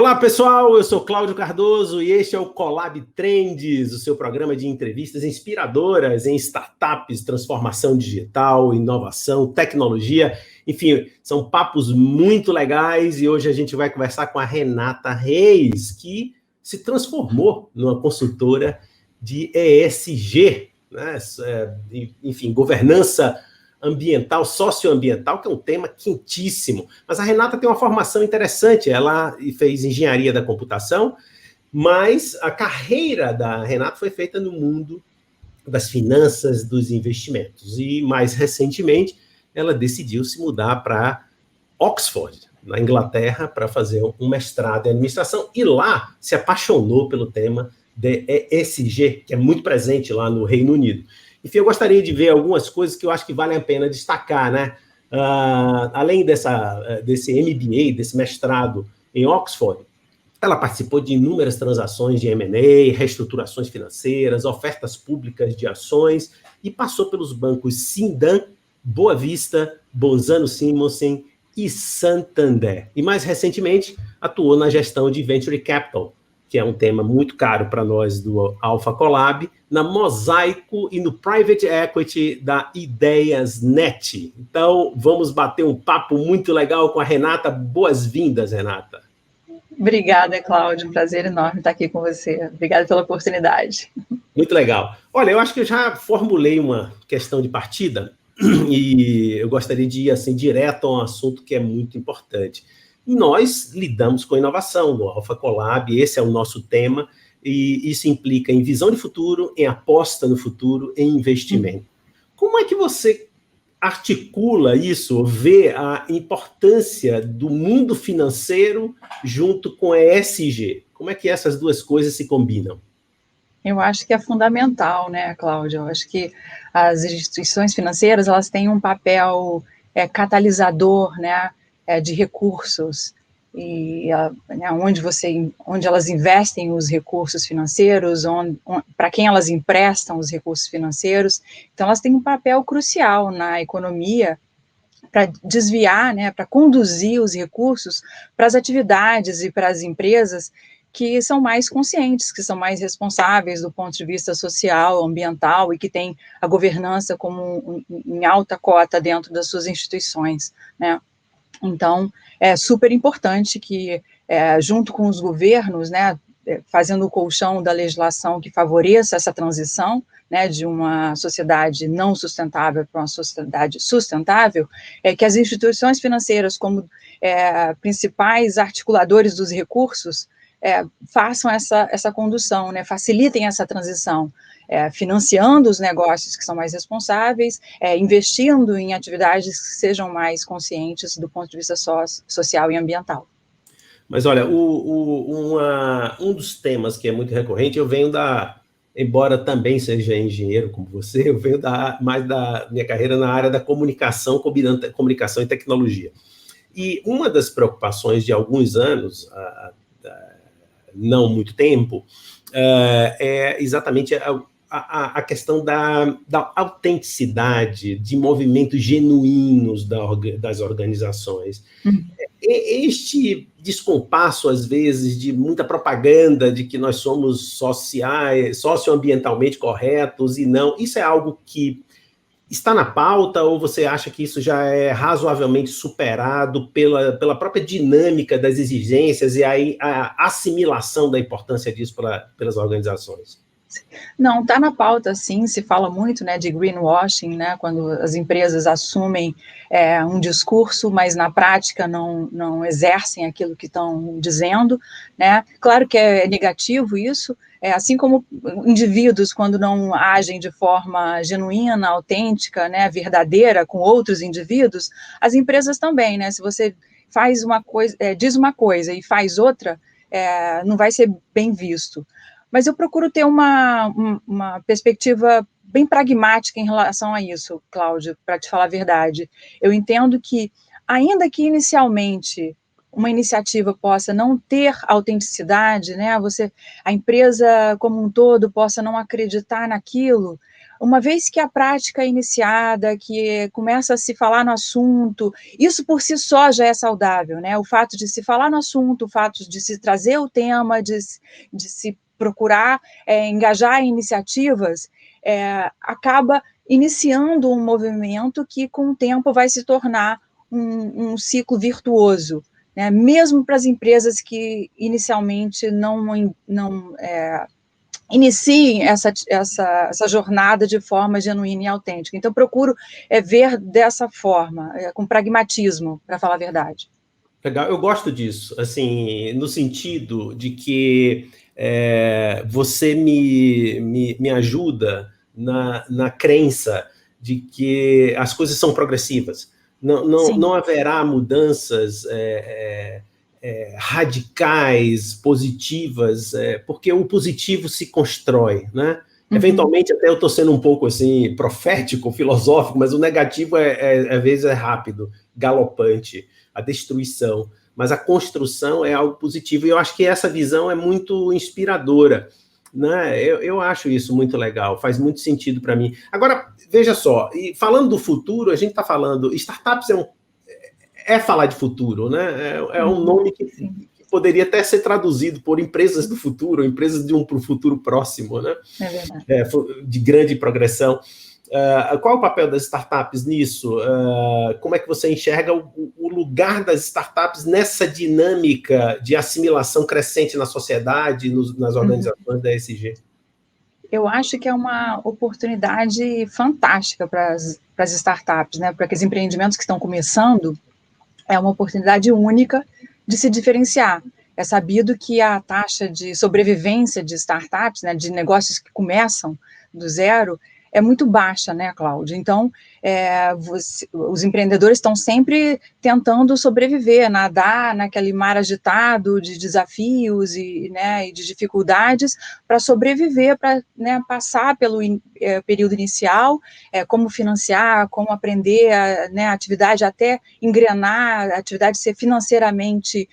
Olá, pessoal, eu sou Cláudio Cardoso e este é o Colab Trends, o seu programa de entrevistas inspiradoras em startups, transformação digital, inovação, tecnologia. Enfim, são papos muito legais e hoje a gente vai conversar com a Renata Reis, que se transformou numa consultora de ESG, né? Enfim, governança ambiental, socioambiental, que é um tema quentíssimo. Mas a Renata tem uma formação interessante, ela fez engenharia da computação, mas a carreira da Renata foi feita no mundo das finanças, dos investimentos. E, mais recentemente, ela decidiu se mudar para Oxford, na Inglaterra, para fazer um mestrado em administração, e lá se apaixonou pelo tema de ESG, que é muito presente lá no Reino Unido. Enfim, eu gostaria de ver algumas coisas que eu acho que vale a pena destacar, né? Além desse MBA, desse mestrado em Oxford, ela participou de inúmeras transações de M&A, reestruturações financeiras, ofertas públicas de ações e passou pelos bancos Sindan, Boa Vista, Bozano Simonsen e Santander. E mais recentemente, atuou na gestão de Venture Capital, que é um tema muito caro para nós do Alpha Colab, na Mosaico e no Private Equity da IdeiasNet. Então, vamos bater um papo muito legal com a Renata. Boas-vindas, Renata. Obrigada, Cláudio. Um prazer enorme estar aqui com você. Obrigada pela oportunidade. Muito legal. Olha, eu acho que eu já formulei uma questão de partida e eu gostaria de ir assim, direto a um assunto que é muito importante. Nós lidamos com inovação no Alpha Colab, esse é o nosso tema, e isso implica em visão de futuro, em aposta no futuro, em investimento. Como é que você articula isso, vê a importância do mundo financeiro junto com a ESG? Como é que essas duas coisas se combinam? Eu acho que é fundamental, né, Cláudio? Eu acho que as instituições financeiras, elas têm um papel catalisador, né, de recursos, e né, onde elas investem os recursos financeiros, para quem elas emprestam os recursos financeiros. Então, elas têm um papel crucial na economia para desviar, né, para conduzir os recursos para as atividades e para as empresas que são mais conscientes, que são mais responsáveis do ponto de vista social, ambiental e que têm a governança como em alta cota dentro das suas instituições, né? Então, é super importante que, junto com os governos, né, fazendo o colchão da legislação que favoreça essa transição, né, de uma sociedade não sustentável para uma sociedade sustentável, que as instituições financeiras, como principais articuladores dos recursos, façam essa condução, né, facilitem essa transição, financiando os negócios que são mais responsáveis, investindo em atividades que sejam mais conscientes do ponto de vista social e ambiental. Mas olha, um dos temas que é muito recorrente, embora também seja engenheiro como você, eu venho mais da minha carreira na área da comunicação, combinando comunicação e tecnologia. E uma das preocupações de alguns anos, não muito tempo, é exatamente a questão da autenticidade, de movimentos genuínos das organizações. Este descompasso, às vezes, de muita propaganda de que nós somos socioambientalmente corretos e não, isso é algo que está na pauta ou você acha que isso já é razoavelmente superado pela própria dinâmica das exigências e aí a assimilação da importância disso pelas organizações? Não, está na pauta, sim, se fala muito, né, de greenwashing, né, quando as empresas assumem um discurso, mas na prática não exercem aquilo que estão dizendo, né. Claro que é negativo isso, assim como indivíduos, quando não agem de forma genuína, autêntica, né, verdadeira com outros indivíduos, as empresas também, né, se você faz uma coisa, diz uma coisa e faz outra, não vai ser bem visto. Mas eu procuro ter uma perspectiva bem pragmática em relação a isso, Cláudio, para te falar a verdade. Eu entendo que, ainda que inicialmente uma iniciativa possa não ter autenticidade, né, a empresa como um todo possa não acreditar naquilo, uma vez que a prática é iniciada, que começa a se falar no assunto, isso por si só já é saudável, né? O fato de se falar no assunto, o fato de se trazer o tema, de se procurar engajar em iniciativas, acaba iniciando um movimento que, com o tempo, vai se tornar um ciclo virtuoso, né? Mesmo para as empresas que inicialmente não iniciem essa jornada de forma genuína e autêntica. Então, procuro ver dessa forma, com pragmatismo, para falar a verdade. Legal, eu gosto disso, assim, no sentido de que você me ajuda na crença de que as coisas são progressivas. Não haverá mudanças radicais, positivas, porque o positivo se constrói, né? Uhum. Eventualmente, até eu estou sendo um pouco assim, profético, filosófico, mas o negativo às vezes é rápido, galopante, a destruição. Mas a construção é algo positivo, e eu acho que essa visão é muito inspiradora, né? Eu acho isso muito legal, faz muito sentido para mim. Agora, veja só, e falando do futuro, a gente está falando, startups é falar de futuro, né? É um nome que poderia até ser traduzido por empresas do futuro, empresas para o futuro próximo, né? É verdade. De grande progressão. Qual é o papel das startups nisso? Como é que você enxerga o lugar das startups nessa dinâmica de assimilação crescente na sociedade, nas organizações da ESG? Eu acho que é uma oportunidade fantástica para as startups, né? Para aqueles empreendimentos que estão começando, é uma oportunidade única de se diferenciar. É sabido que a taxa de sobrevivência de startups, né, de negócios que começam do zero, é muito baixa, né, Cláudia? Então, os empreendedores estão sempre tentando sobreviver, nadar naquele mar agitado de desafios e de dificuldades para sobreviver, para passar pelo período inicial, como financiar, como aprender a atividade, até engrenar, a atividade ser financeiramente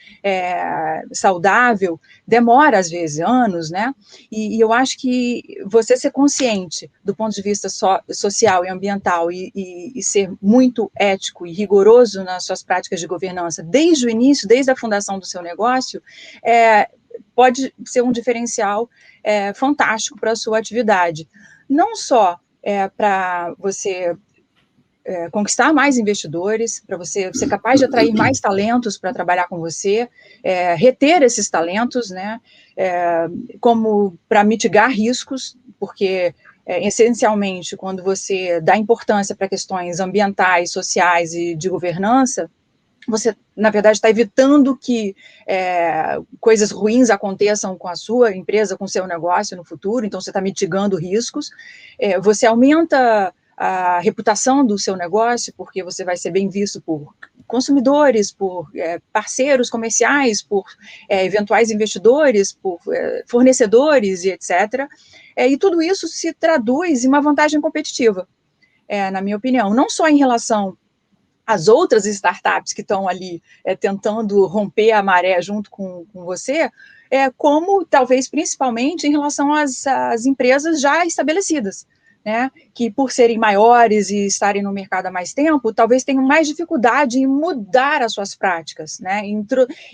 saudável, demora, às vezes, anos, né? E eu acho que você ser consciente do ponto de vista social e ambiental e ser muito ético e rigoroso nas suas práticas de governança desde o início, desde a fundação do seu negócio, pode ser um diferencial fantástico para a sua atividade. Não só para você conquistar mais investidores, para você ser capaz de atrair mais talentos para trabalhar com você, reter esses talentos, né, como para mitigar riscos, porque essencialmente, quando você dá importância para questões ambientais, sociais e de governança, você, na verdade, está evitando que coisas ruins aconteçam com a sua empresa, com o seu negócio no futuro, então você está mitigando riscos, você aumenta a reputação do seu negócio, porque você vai ser bem visto por consumidores, por parceiros comerciais, por eventuais investidores, por fornecedores e etc. E tudo isso se traduz em uma vantagem competitiva, na minha opinião, não só em relação às outras startups que estão ali tentando romper a maré junto com você, como talvez principalmente em relação às empresas já estabelecidas, né, que por serem maiores e estarem no mercado há mais tempo, talvez tenham mais dificuldade em mudar as suas práticas, né,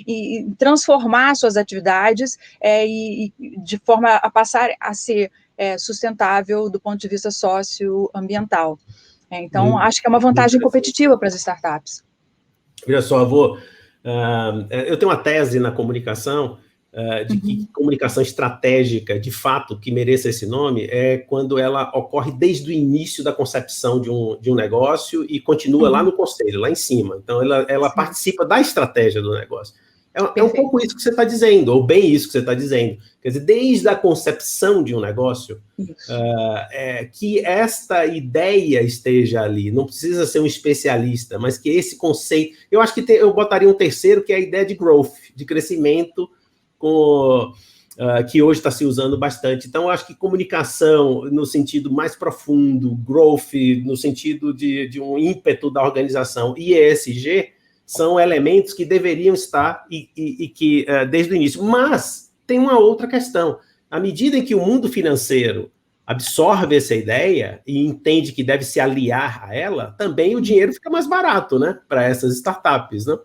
e transformar suas atividades e de forma a passar a ser sustentável do ponto de vista socioambiental. Então, acho que é uma vantagem competitiva para as startups. Olha só, eu tenho uma tese na comunicação de que comunicação estratégica, de fato, que mereça esse nome, é quando ela ocorre desde o início da concepção de um negócio e continua lá no conselho, lá em cima. Então, ela participa da estratégia do negócio. É um pouco isso que você está dizendo, ou bem isso que você está dizendo. Quer dizer, desde a concepção de um negócio, que esta ideia esteja ali. Não precisa ser um especialista, mas que esse conceito... Eu acho que eu botaria um terceiro, que é a ideia de growth, de crescimento, que hoje está se usando bastante. Então, eu acho que comunicação, no sentido mais profundo, growth, no sentido de um ímpeto da organização, e ESG, são elementos que deveriam estar e que desde o início. Mas tem uma outra questão. À medida em que o mundo financeiro absorve essa ideia e entende que deve se aliar a ela, também o dinheiro fica mais barato, né, para essas startups, né?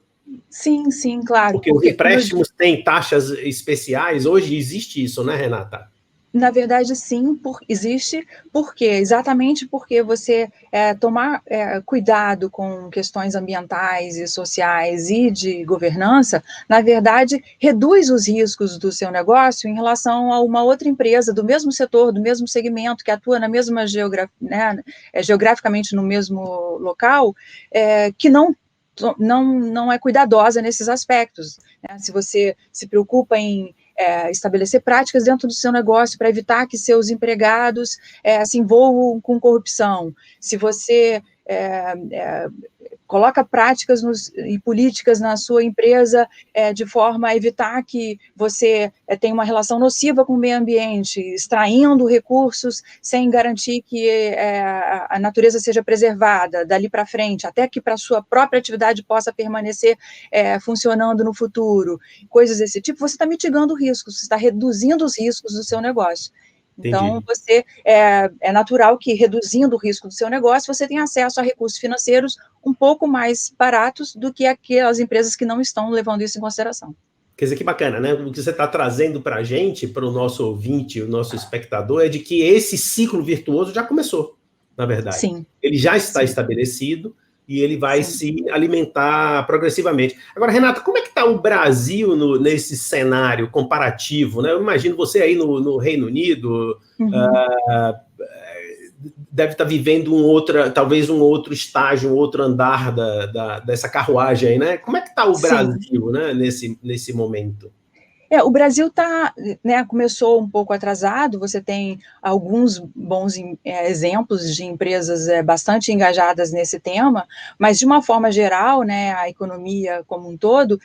Sim, sim, claro. Porque os empréstimos têm taxas especiais, hoje existe isso, né, Renata? Na verdade, sim, existe, porque exatamente porque você tomar cuidado com questões ambientais e sociais e de governança, na verdade, reduz os riscos do seu negócio em relação a uma outra empresa do mesmo setor, do mesmo segmento, que atua na mesma geograficamente no mesmo local, que não é cuidadosa nesses aspectos, né? Se você se preocupa em estabelecer práticas dentro do seu negócio para evitar que seus empregados se envolvam com corrupção, se você coloca práticas e políticas na sua empresa de forma a evitar que você tenha uma relação nociva com o meio ambiente, extraindo recursos sem garantir que a natureza seja preservada dali para frente, até que para a sua própria atividade possa permanecer funcionando no futuro, coisas desse tipo, você está mitigando riscos, você está reduzindo os riscos do seu negócio. Então, Entendi. é natural que, reduzindo o risco do seu negócio, você tenha acesso a recursos financeiros um pouco mais baratos do que aquelas empresas que não estão levando isso em consideração. Quer dizer, que bacana, né? O que você está trazendo para a gente, para o nosso ouvinte, o nosso espectador, é de que esse ciclo virtuoso já começou, na verdade. Sim. Ele já está estabelecido e ele vai se alimentar progressivamente. Agora, Renata, como é que está o Brasil nesse cenário comparativo, né? Eu imagino você aí no Reino Unido, deve estar vivendo talvez um outro estágio, um outro andar dessa carruagem aí, né? Como é que está o Brasil, né, nesse momento? O Brasil começou um pouco atrasado, você tem alguns bons exemplos de empresas bastante engajadas nesse tema, mas de uma forma geral, né, a economia como um todo,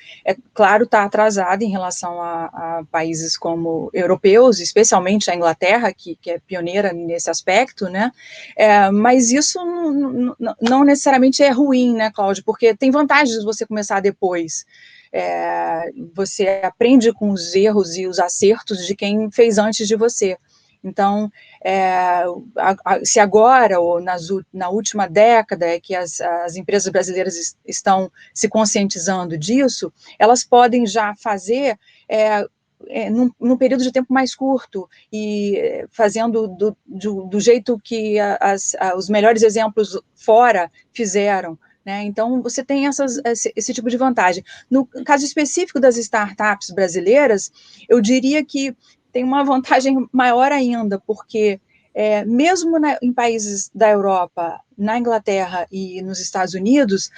claro, está atrasada em relação a países como europeus, especialmente a Inglaterra, que é pioneira nesse aspecto, né, mas isso não necessariamente é ruim, né, Cláudio, porque tem vantagens você começar depois. Você aprende com os erros e os acertos de quem fez antes de você. Então, se agora, ou na última década, que as empresas brasileiras estão se conscientizando disso, elas podem já fazer num período de tempo mais curto e fazendo do jeito que os melhores exemplos fora fizeram. Né? Então, você tem esse tipo de vantagem. No caso específico das startups brasileiras, eu diria que tem uma vantagem maior ainda, porque mesmo em países da Europa, na Inglaterra e nos Estados Unidos,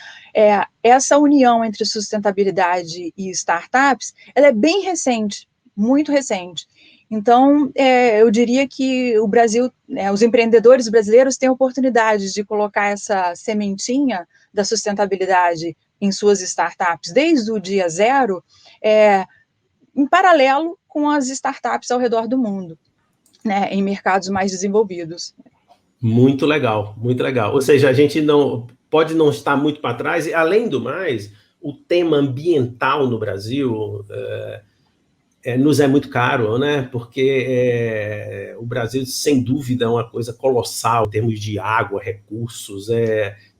essa união entre sustentabilidade e startups, ela é bem recente, muito recente. Então, eu diria que o Brasil, os empreendedores brasileiros têm oportunidade de colocar essa sementinha da sustentabilidade em suas startups desde o dia zero, em paralelo com as startups ao redor do mundo, né, em mercados mais desenvolvidos. Muito legal, muito legal. Ou seja, a gente pode não estar muito para trás, e além do mais, o tema ambiental no Brasil nos é muito caro, né? Porque o Brasil, sem dúvida, é uma coisa colossal em termos de água, recursos,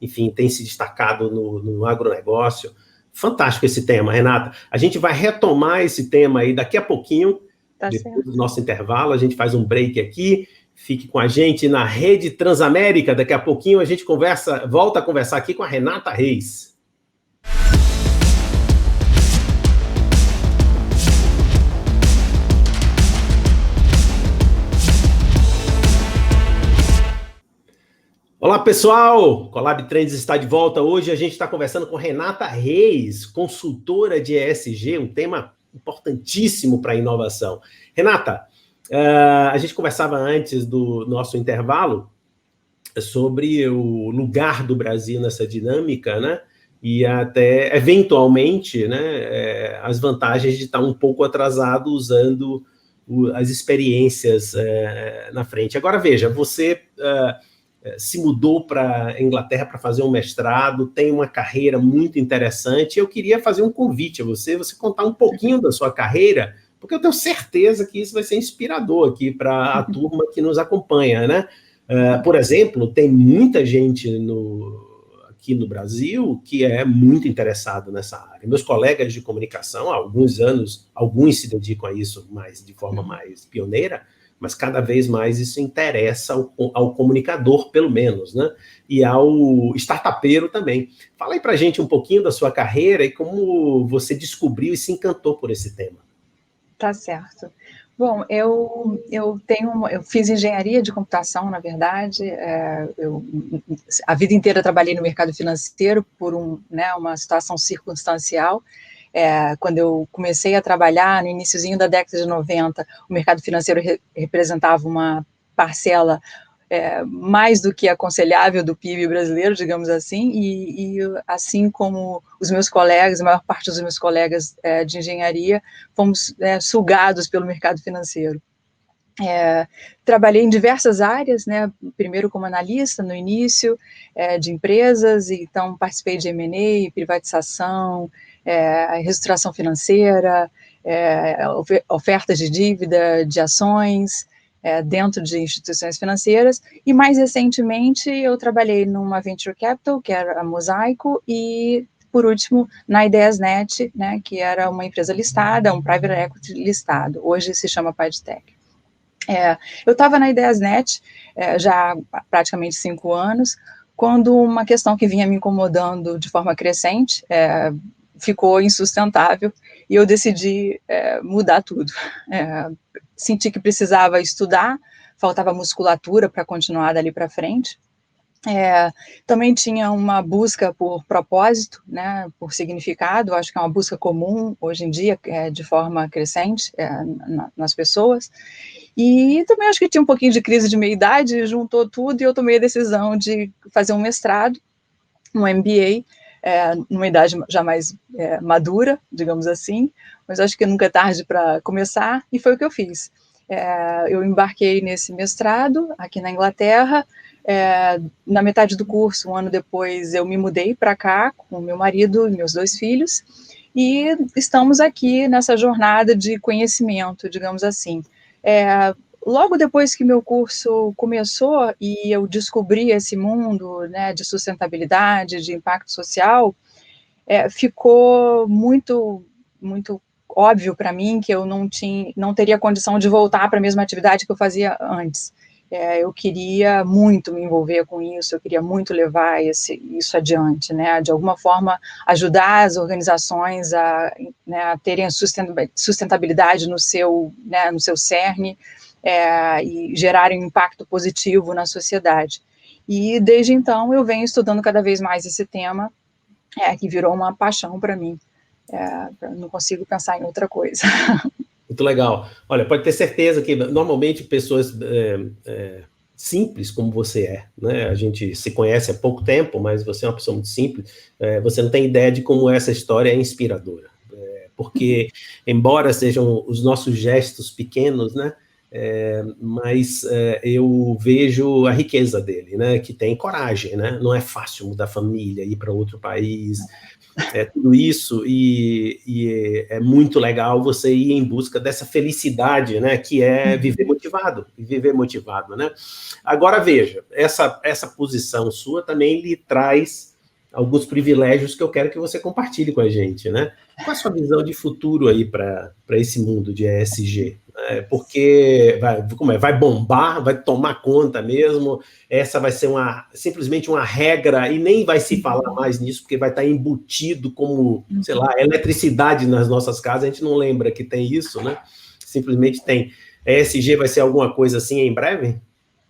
enfim, tem se destacado no agronegócio. Fantástico esse tema, Renata. A gente vai retomar esse tema aí daqui a pouquinho, depois do nosso intervalo, a gente faz um break aqui. Fique com a gente na Rede Transamérica. Daqui a pouquinho a gente volta a conversar aqui com a Renata Reis. Olá, pessoal! Colab Trends está de volta. Hoje a gente está conversando com Renata Reis, consultora de ESG, um tema importantíssimo para a inovação. Renata, a gente conversava antes do nosso intervalo sobre o lugar do Brasil nessa dinâmica, né? E até, eventualmente, né, as vantagens de estar um pouco atrasado usando as experiências na frente. Agora, veja, você se mudou para a Inglaterra para fazer um mestrado, tem uma carreira muito interessante. Eu queria fazer um convite a você contar um pouquinho da sua carreira, porque eu tenho certeza que isso vai ser inspirador aqui para a turma que nos acompanha, né? Por exemplo, tem muita gente aqui no Brasil que é muito interessado nessa área. Meus colegas de comunicação, há alguns anos, alguns se dedicam a isso de forma mais pioneira, mas cada vez mais isso interessa ao comunicador, pelo menos, né? E ao startupeiro também. Fala aí pra gente um pouquinho da sua carreira e como você descobriu e se encantou por esse tema. Tá certo. Bom, eu fiz engenharia de computação, na verdade. A vida inteira trabalhei no mercado financeiro por uma situação circunstancial. Quando eu comecei a trabalhar, no iniciozinho da década de 90, o mercado financeiro representava uma parcela mais do que aconselhável do PIB brasileiro, digamos assim, e assim como os meus colegas, a maior parte dos meus colegas de engenharia, fomos sugados pelo mercado financeiro. Trabalhei em diversas áreas, né? Primeiro como analista no início de empresas, então participei de M&A, privatização, reestruturação financeira, ofertas de dívida, de ações, dentro de instituições financeiras, e mais recentemente eu trabalhei numa Venture Capital, que era a Mosaico, e por último na Ideasnet, né, que era uma empresa listada, um private equity listado, hoje se chama PadTech. Eu estava na Ideasnet já há praticamente 5 anos, quando uma questão que vinha me incomodando de forma crescente ficou insustentável, e eu decidi mudar tudo. Senti que precisava estudar, faltava musculatura para continuar dali para frente. Também tinha uma busca por propósito, né, por significado. Acho que é uma busca comum hoje em dia, de forma crescente nas pessoas. E também acho que tinha um pouquinho de crise de meia-idade, juntou tudo, e eu tomei a decisão de fazer um mestrado, um MBA, numa idade já mais madura, digamos assim, mas acho que nunca é tarde para começar, e foi o que eu fiz. Eu embarquei nesse mestrado aqui na Inglaterra. Na metade do curso, um ano depois, eu me mudei para cá com meu marido e meus 2 filhos, e estamos aqui nessa jornada de conhecimento, digamos assim. Logo depois que meu curso começou e eu descobri esse mundo, né, de sustentabilidade, de impacto social, ficou muito, muito óbvio para mim que eu não teria condição de voltar para a mesma atividade que eu fazia antes. Eu queria muito me envolver com isso, eu queria muito levar isso adiante, né, de alguma forma ajudar as organizações a terem sustentabilidade no seu cerne, e gerarem um impacto positivo na sociedade. E desde então eu venho estudando cada vez mais esse tema, que virou uma paixão para mim. Não consigo pensar em outra coisa. Muito legal. Olha, pode ter certeza que normalmente pessoas simples como você é, né? A gente se conhece há pouco tempo, mas você é uma pessoa muito simples. Você não tem ideia de como essa história é inspiradora. Porque, embora sejam os nossos gestos pequenos, né? Mas eu vejo a riqueza dele, né? Que tem coragem, né? Não é fácil mudar família, ir para outro país, tudo isso, e é muito legal você ir em busca dessa felicidade, né? Que é viver motivado, né? Agora veja, essa posição sua também lhe traz alguns privilégios que eu quero que você compartilhe com a gente, né? Qual a sua visão de futuro aí para esse mundo de ESG? Porque vai bombar, vai tomar conta mesmo, essa vai ser simplesmente uma regra e nem vai se falar mais nisso, porque vai estar embutido como, sei lá, eletricidade nas nossas casas, a gente não lembra que tem isso, né? Simplesmente tem. ESG vai ser alguma coisa assim em breve?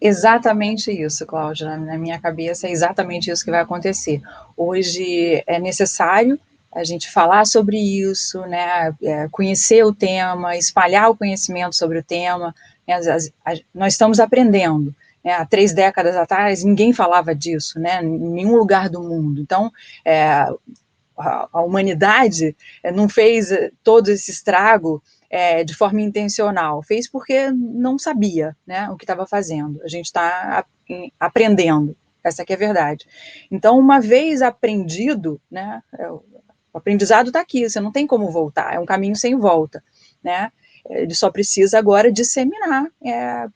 Exatamente isso, Cláudia. Na minha cabeça é exatamente isso que vai acontecer. Hoje é necessário a gente falar sobre isso, né, conhecer o tema, espalhar o conhecimento sobre o tema. Nós estamos aprendendo. Né, há 3 décadas atrás, ninguém falava disso, né, em nenhum lugar do mundo. Então, a humanidade não fez todo esse estrago de forma intencional, fez porque não sabia, né, o que estava fazendo. A gente está aprendendo, essa que é a verdade. Então, uma vez aprendido, né, o aprendizado está aqui, você não tem como voltar, é um caminho sem volta, né? Ele só precisa agora disseminar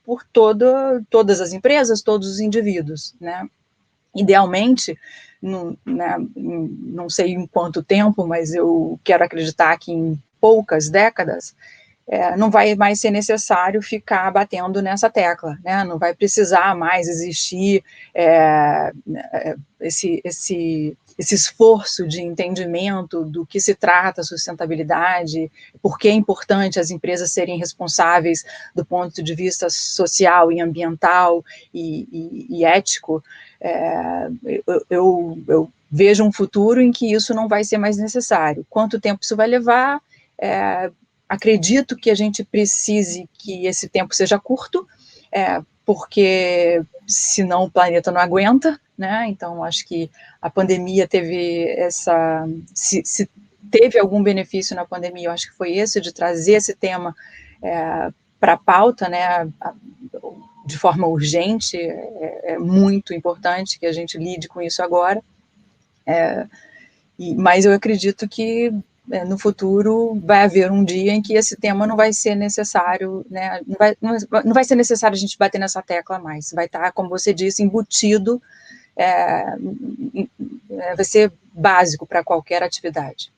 por todas as empresas, todos os indivíduos, né? Idealmente, não sei em quanto tempo, mas eu quero acreditar que em poucas décadas, não vai mais ser necessário ficar batendo nessa tecla, né? Não vai precisar mais existir esse esforço de entendimento do que se trata a sustentabilidade, por que é importante as empresas serem responsáveis do ponto de vista social e ambiental e ético. Eu vejo um futuro em que isso não vai ser mais necessário. Quanto tempo isso vai levar? Acredito que a gente precise que esse tempo seja curto, porque senão o planeta não aguenta, né? Então, acho que a pandemia teve se teve algum benefício na pandemia, eu acho que foi esse, de trazer esse tema para a pauta, né? De forma urgente, é muito importante que a gente lide com isso agora, mas eu acredito que no futuro vai haver um dia em que esse tema não vai ser necessário, né? Não vai ser necessário a gente bater nessa tecla mais, vai estar, como você disse, embutido, vai ser básico para qualquer atividade.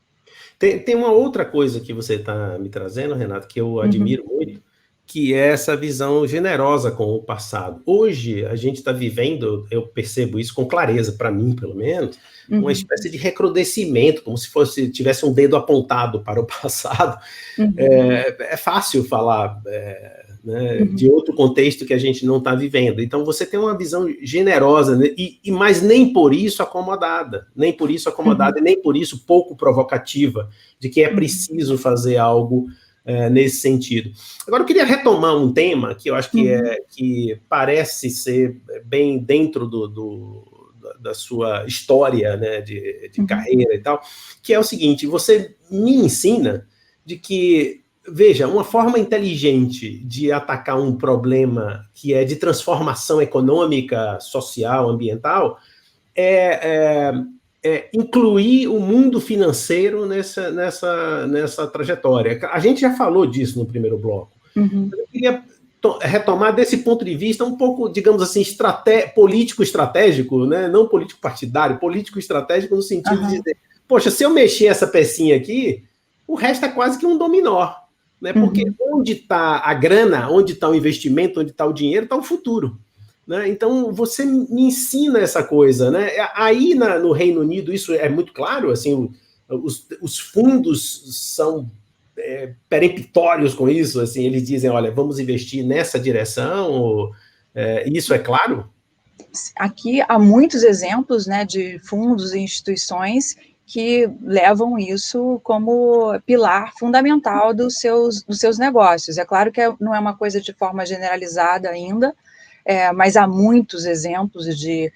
Tem uma outra coisa que você está me trazendo, Renato, que eu admiro muito, que é essa visão generosa com o passado. Hoje, a gente está vivendo, eu percebo isso com clareza, para mim, pelo menos, uma espécie de recrudescimento, como se tivesse um dedo apontado para o passado. É fácil falar né, de outro contexto que a gente não está vivendo. Então, você tem uma visão generosa, né, mas nem por isso acomodada, e nem por isso pouco provocativa, de que é preciso fazer algo nesse sentido. Agora, eu queria retomar um tema que eu acho que parece ser bem dentro da sua história, né, de carreira e tal, que é o seguinte: você me ensina de que, veja, uma forma inteligente de atacar um problema que é de transformação econômica, social, ambiental, incluir o mundo financeiro nessa trajetória. A gente já falou disso no primeiro bloco. Eu queria retomar desse ponto de vista um pouco, digamos assim, político-estratégico, né? Não político-partidário, político-estratégico no sentido de dizer, poxa, se eu mexer essa pecinha aqui, o resto é quase que um dominó, né? Porque onde está a grana, onde está o investimento, onde está o dinheiro, está o futuro. Né? Então, você me ensina essa coisa. Né? Aí, no Reino Unido, isso é muito claro, assim, os fundos são peremptórios com isso, assim, eles dizem, olha, vamos investir nessa direção, isso é claro? Aqui há muitos exemplos, né, de fundos e instituições que levam isso como pilar fundamental dos seus negócios. É claro que não é uma coisa de forma generalizada ainda, mas há muitos exemplos de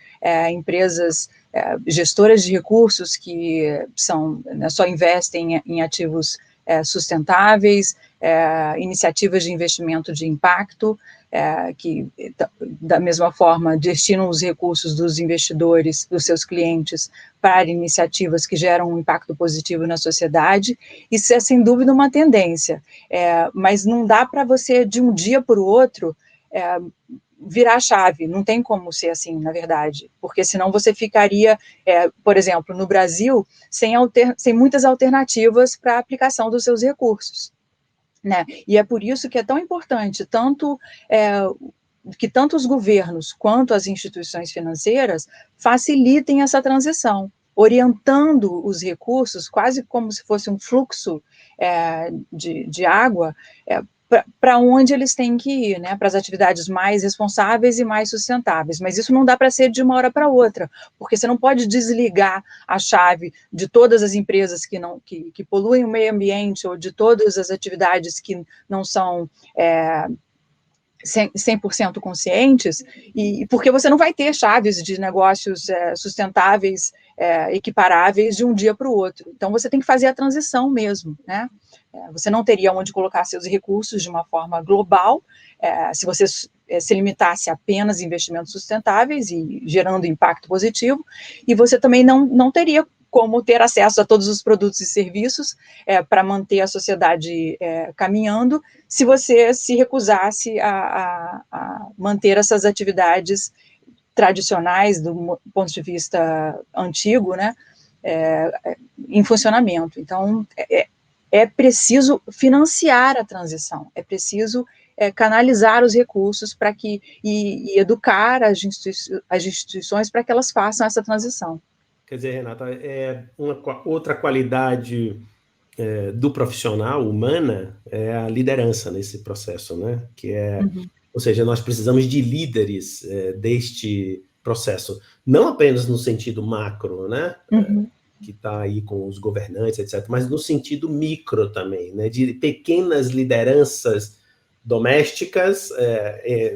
empresas gestoras de recursos que só investem em ativos sustentáveis, iniciativas de investimento de impacto, que, da mesma forma, destinam os recursos dos investidores, dos seus clientes, para iniciativas que geram um impacto positivo na sociedade. Isso é, sem dúvida, uma tendência, mas não dá para você, de um dia para o outro, virar a chave, não tem como ser assim, na verdade, porque senão você ficaria, por exemplo, no Brasil, sem muitas alternativas para a aplicação dos seus recursos, né? E é por isso que é tão importante, que tanto os governos quanto as instituições financeiras facilitem essa transição, orientando os recursos, quase como se fosse um fluxo de água, para onde eles têm que ir, né, para as atividades mais responsáveis e mais sustentáveis. Mas isso não dá para ser de uma hora para outra, porque você não pode desligar a chave de todas as empresas que poluem o meio ambiente ou de todas as atividades que não são 100% conscientes, e porque você não vai ter chaves de negócios sustentáveis, equiparáveis de um dia para o outro. Então, você tem que fazer a transição mesmo, né? Você não teria onde colocar seus recursos de uma forma global, se você se limitasse apenas a investimentos sustentáveis e gerando impacto positivo, e você também não teria como ter acesso a todos os produtos e serviços para manter a sociedade caminhando, se você se recusasse a manter essas atividades tradicionais, do ponto de vista antigo, né, em funcionamento. Então, é preciso financiar a transição, é preciso canalizar os recursos para que, e educar as instituições para que elas façam essa transição. Quer dizer, Renata, outra qualidade do profissional, humana, é a liderança nesse processo, né? Ou seja, nós precisamos de líderes deste processo, não apenas no sentido macro, né? Que está aí com os governantes, etc., mas no sentido micro também, né? De pequenas lideranças domésticas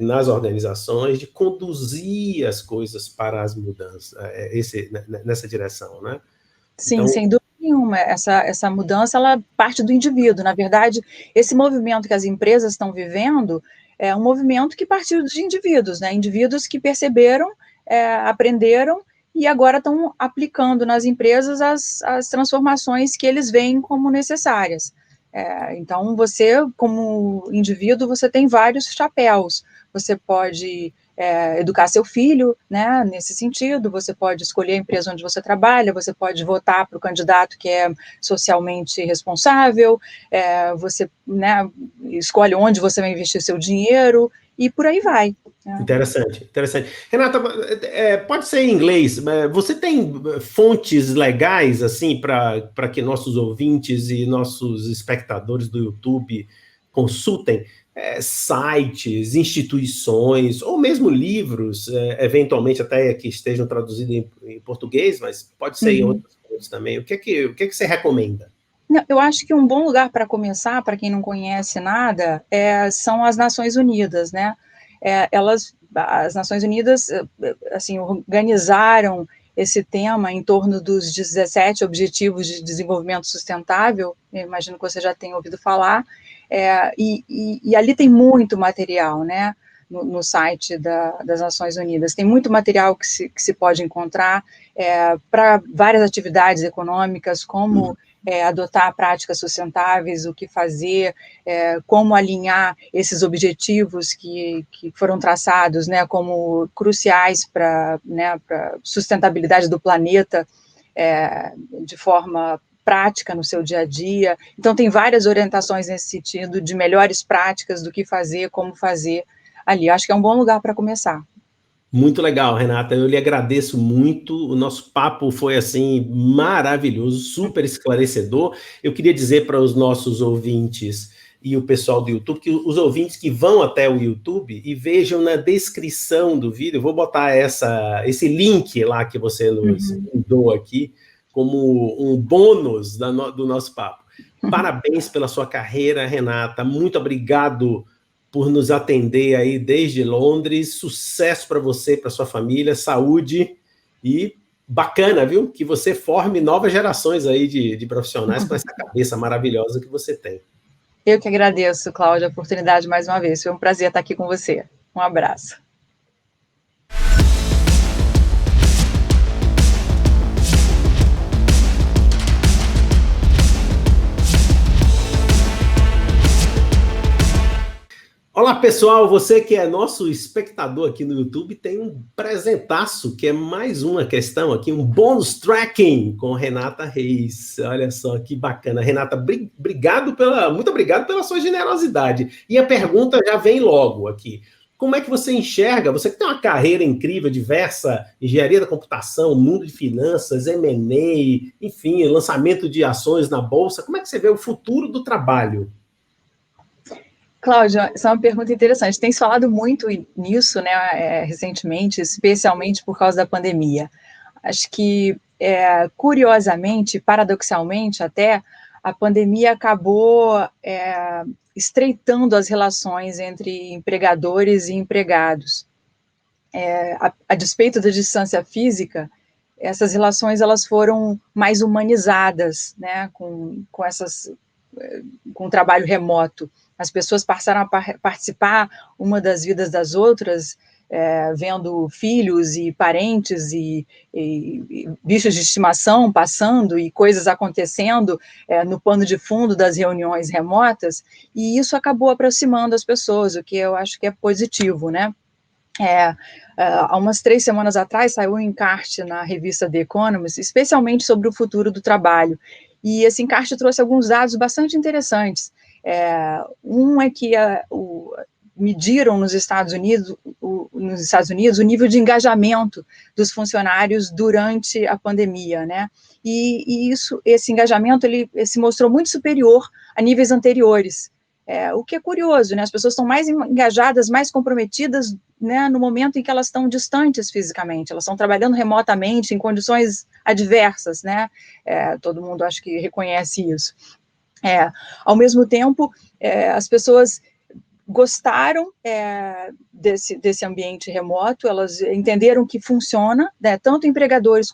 nas organizações, de conduzir as coisas para as mudanças, nessa direção, né? Sim, então, sem dúvida nenhuma, essa mudança, ela parte do indivíduo. Na verdade, esse movimento que as empresas estão vivendo é um movimento que partiu de indivíduos, né? Indivíduos que perceberam, aprenderam e agora estão aplicando nas empresas as transformações que eles veem como necessárias. Então, você, como indivíduo, você tem vários chapéus. Você pode educar seu filho, né, nesse sentido, você pode escolher a empresa onde você trabalha, você pode votar para o candidato que é socialmente responsável, você, né, escolhe onde você vai investir seu dinheiro, e por aí vai. Interessante, interessante. Renata, pode ser em inglês, mas você tem fontes legais, assim, para que nossos ouvintes e nossos espectadores do YouTube consultem? Sites, instituições, ou mesmo livros, eventualmente até que estejam traduzidos em português, mas pode ser em outras fontes também. O que é que você recomenda? Eu acho que um bom lugar para começar, para quem não conhece nada, são as Nações Unidas, né? As Nações Unidas, assim, organizaram esse tema em torno dos 17 Objetivos de Desenvolvimento Sustentável, eu imagino que você já tenha ouvido falar, e ali tem muito material, né, no site das Nações Unidas, tem muito material que se pode encontrar para várias atividades econômicas, como adotar práticas sustentáveis, o que fazer, como alinhar esses objetivos que foram traçados, né, como cruciais para, né, para sustentabilidade do planeta, de forma prática no seu dia a dia. Então, tem várias orientações nesse sentido, de melhores práticas do que fazer, como fazer ali. Acho que é um bom lugar para começar. Muito legal, Renata, eu lhe agradeço muito, o nosso papo foi, assim, maravilhoso, super esclarecedor. Eu queria dizer para os nossos ouvintes e o pessoal do YouTube, que os ouvintes que vão até o YouTube e vejam na descrição do vídeo, eu vou botar esse link lá que você nos mandou aqui, como um bônus do nosso papo. Parabéns pela sua carreira, Renata, muito obrigado por nos atender aí desde Londres, sucesso para você, para sua família, saúde e bacana, viu? Que você forme novas gerações aí de profissionais com essa cabeça maravilhosa que você tem. Eu que agradeço, Cláudia, a oportunidade mais uma vez. Foi um prazer estar aqui com você. Um abraço. Olá, pessoal, você que é nosso espectador aqui no YouTube, tem um presentaço, que é mais uma questão aqui, um bônus tracking com Renata Reis. Olha só que bacana. Renata, muito obrigado pela sua generosidade. E a pergunta já vem logo aqui. Como é que você enxerga, você que tem uma carreira incrível, diversa, engenharia da computação, mundo de finanças, M&A, enfim, lançamento de ações na Bolsa, como é que você vê o futuro do trabalho? Cláudia, essa é uma pergunta interessante. Tem se falado muito nisso, né, recentemente, especialmente por causa da pandemia. Acho que, curiosamente, paradoxalmente até, a pandemia acabou estreitando as relações entre empregadores e empregados. A despeito da distância física, essas relações elas foram mais humanizadas, né, com o trabalho remoto. As pessoas passaram a participar uma das vidas das outras, vendo filhos e parentes e bichos de estimação passando e coisas acontecendo no pano de fundo das reuniões remotas, e isso acabou aproximando as pessoas, o que eu acho que é positivo, né? Há umas 3 semanas atrás saiu um encarte na revista The Economist, especialmente sobre o futuro do trabalho, e esse encarte trouxe alguns dados bastante interessantes. Um é que mediram nos Estados Unidos o nível de engajamento dos funcionários durante a pandemia, né? E esse engajamento ele se mostrou muito superior a níveis anteriores. O que é curioso, né? As pessoas estão mais engajadas, mais comprometidas, né, no momento em que elas estão distantes fisicamente, elas estão trabalhando remotamente, em condições adversas, né? Todo mundo acho que reconhece isso. Ao mesmo tempo, as pessoas gostaram desse ambiente remoto, elas entenderam que funciona, né, tanto empregadores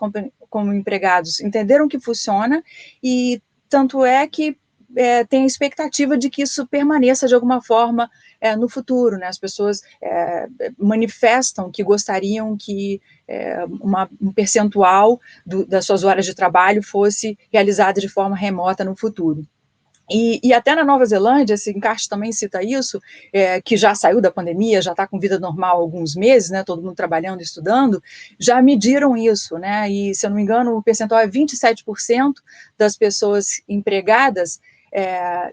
como empregados entenderam que funciona, e tanto é que tem a expectativa de que isso permaneça de alguma forma no futuro, né? As pessoas manifestam que gostariam que um percentual das suas horas de trabalho fosse realizada de forma remota no futuro. E até na Nova Zelândia, esse encarte também cita isso, que já saiu da pandemia, já está com vida normal há alguns meses, né, todo mundo trabalhando, estudando, já mediram isso, né, e se eu não me engano o percentual é 27% das pessoas empregadas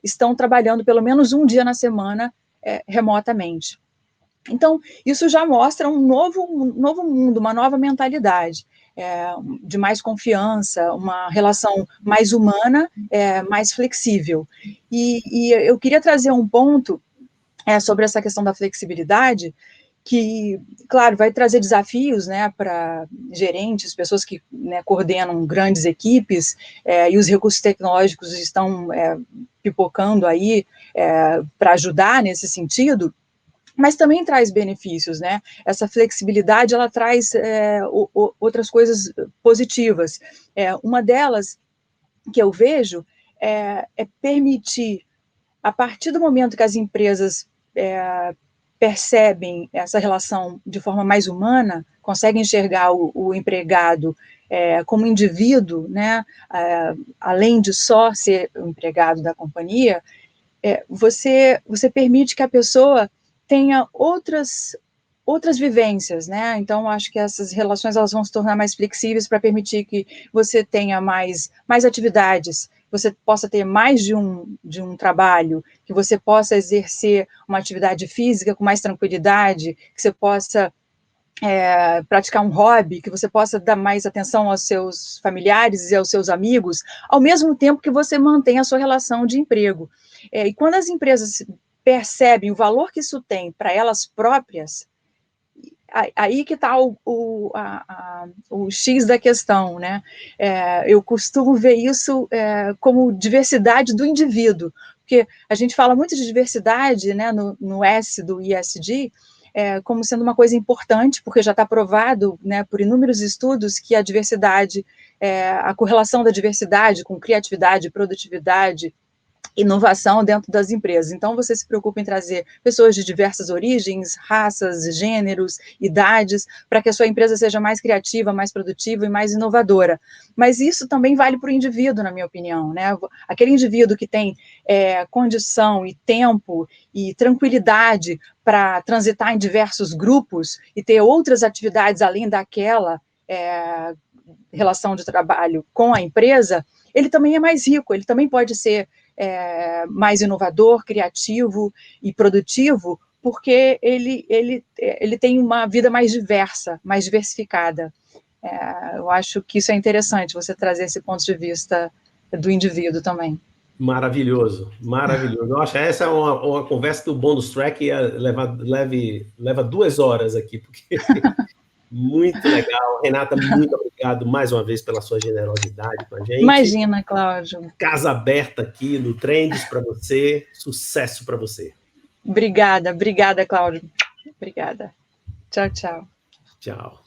estão trabalhando pelo menos um dia na semana remotamente. Então, isso já mostra um novo mundo, uma nova mentalidade, de mais confiança, uma relação mais humana, mais flexível. E eu queria trazer um ponto sobre essa questão da flexibilidade, que, claro, vai trazer desafios, né, para gerentes, pessoas que, né, coordenam grandes equipes, e os recursos tecnológicos estão pipocando aí para ajudar nesse sentido, mas também traz benefícios, né? Essa flexibilidade, ela traz outras coisas positivas. Uma delas que eu vejo é permitir, a partir do momento que as empresas percebem essa relação de forma mais humana, conseguem enxergar o empregado como indivíduo, né? Além de só ser o empregado da companhia, você permite que a pessoa tenha outras vivências, né? Então, acho que essas relações elas vão se tornar mais flexíveis para permitir que você tenha mais atividades, você possa ter mais de um trabalho, que você possa exercer uma atividade física com mais tranquilidade, que você possa praticar um hobby, que você possa dar mais atenção aos seus familiares e aos seus amigos, ao mesmo tempo que você mantém a sua relação de emprego. E quando as empresas percebem o valor que isso tem para elas próprias, aí que está o X da questão, né? Eu costumo ver isso como diversidade do indivíduo, porque a gente fala muito de diversidade, né, no S do ESG, como sendo uma coisa importante, porque já está provado, né, por inúmeros estudos que a diversidade, a correlação da diversidade com criatividade, produtividade, inovação dentro das empresas. Então, você se preocupa em trazer pessoas de diversas origens, raças, gêneros, idades, para que a sua empresa seja mais criativa, mais produtiva e mais inovadora. Mas isso também vale para o indivíduo, na minha opinião, né? Aquele indivíduo que tem condição e tempo e tranquilidade para transitar em diversos grupos e ter outras atividades além daquela relação de trabalho com a empresa, ele também é mais rico, ele também pode ser mais inovador, criativo e produtivo, porque ele tem uma vida mais diversa, mais diversificada. Eu acho que isso é interessante, você trazer esse ponto de vista do indivíduo também. Maravilhoso, maravilhoso. Eu acho que essa é uma conversa do Bônus Track leva 2 horas aqui, porque Muito legal. Renata, muito obrigado mais uma vez pela sua generosidade com a gente. Imagina, Cláudio. Casa aberta aqui no Trends para você. Sucesso para você. Obrigada, Cláudio. Obrigada. Tchau, tchau. Tchau.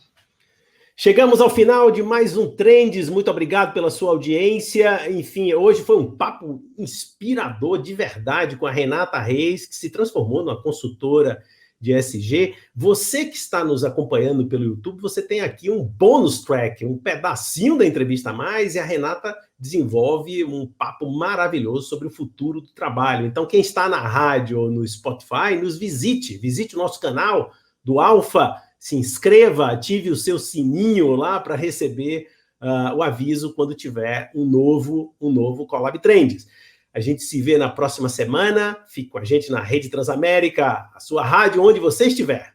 Chegamos ao final de mais um Trends. Muito obrigado pela sua audiência. Enfim, hoje foi um papo inspirador de verdade com a Renata Reis, que se transformou numa consultora de ESG. Você que está nos acompanhando pelo YouTube, você tem aqui um bônus track, um pedacinho da entrevista a mais, e a Renata desenvolve um papo maravilhoso sobre o futuro do trabalho. Então, quem está na rádio ou no Spotify, nos visite o nosso canal do Alfa, se inscreva, ative o seu sininho lá para receber o aviso quando tiver um novo Collab Trends. A gente se vê na próxima semana. Fique com a gente na Rede Transamérica, a sua rádio onde você estiver.